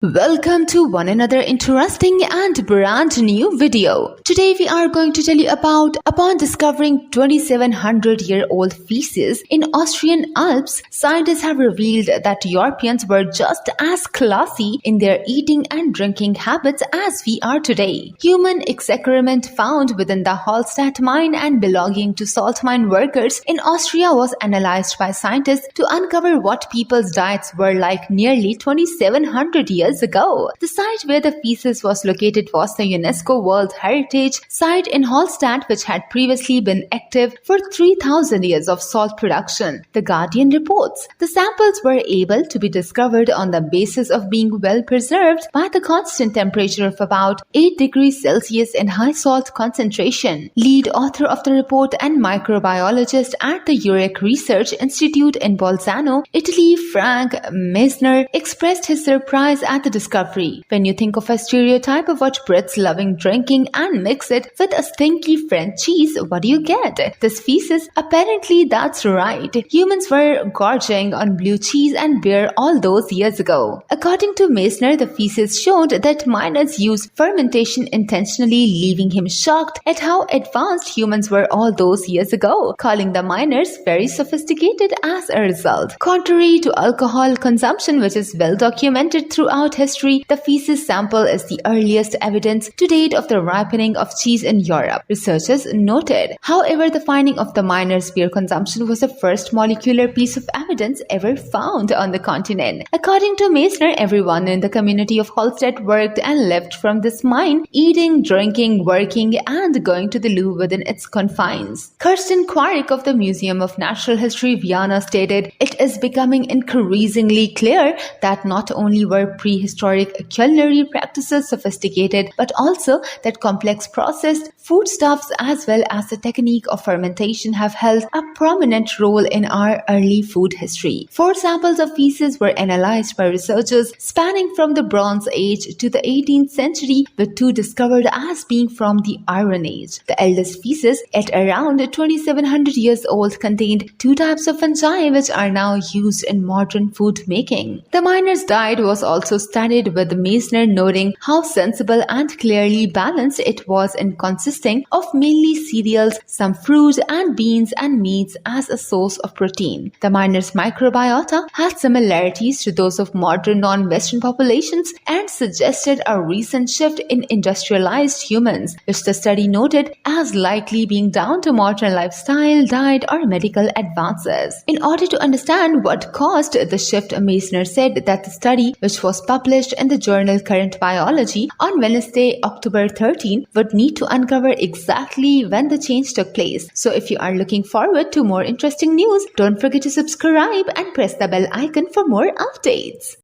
Welcome to one another interesting and brand new video. Today we are going to tell you about upon discovering 2700-year-old feces in Austrian Alps, scientists have revealed that Europeans were just as classy in their eating and drinking habits as we are today. Human excrement found within the Hallstatt mine and belonging to salt mine workers in Austria was analyzed by scientists to uncover what people's diets were like nearly 2700 years ago. The site where the feces was located was the Unesco World Heritage site in Hallstatt, which had previously been active for 3000 years of salt production. The Guardian reports the samples were able to be discovered on the basis of being well preserved by the constant temperature of about 8 degrees Celsius and high salt concentration. Lead author of the report and microbiologist at the Eurac Research Institute in Bolzano, Italy, Frank Maixner, expressed his surprise at the discovery. When you think of a stereotype of what Brits loving drinking and mix it with a stinky French cheese, what do you get? This feces? Apparently that's right. Humans were gorging on blue cheese and beer all those years ago. According to Maixner, the feces showed that miners used fermentation intentionally, leaving him shocked at how advanced humans were all those years ago, calling the miners very sophisticated as a result. Contrary to alcohol consumption, which is well documented throughout history, the feces sample is the earliest evidence to date of the ripening of cheese in Europe, researchers noted. However, the finding of the miners' beer consumption was the first molecular piece of evidence ever found on the continent. According to Maixner, everyone in the community of Hallstatt worked and lived from this mine, eating, drinking, working, and going to the loo within its confines. Kirsten Quark of the Museum of Natural History, Vienna, stated, "It is becoming increasingly clear that not only were prehistoric culinary practices sophisticated, but also that complex processed foodstuffs as well as the technique of fermentation have held a prominent role in our early food history." 4 samples of feces were analyzed by researchers spanning from the Bronze Age to the 18th century, with 2 discovered as being from the Iron Age. The eldest feces, at around 2700 years old, contained 2 types of fungi which are now used in modern food making. The miners' diet was also studied, with Maixner noting how sensible and clearly balanced it was in consisting of mainly cereals, some fruit and beans and meats as a source of protein. The miners' microbiota had similarities to those of modern non-Western populations and suggested a recent shift in industrialized humans, which the study noted as likely being down to modern lifestyle, diet, or medical advances. In order to understand what caused the shift, Maixner said that the study, which was published in the journal Current Biology on Wednesday, October 13, would need to uncover exactly when the change took place. So if you are looking forward to more interesting news, don't forget to subscribe and press the bell icon for more updates.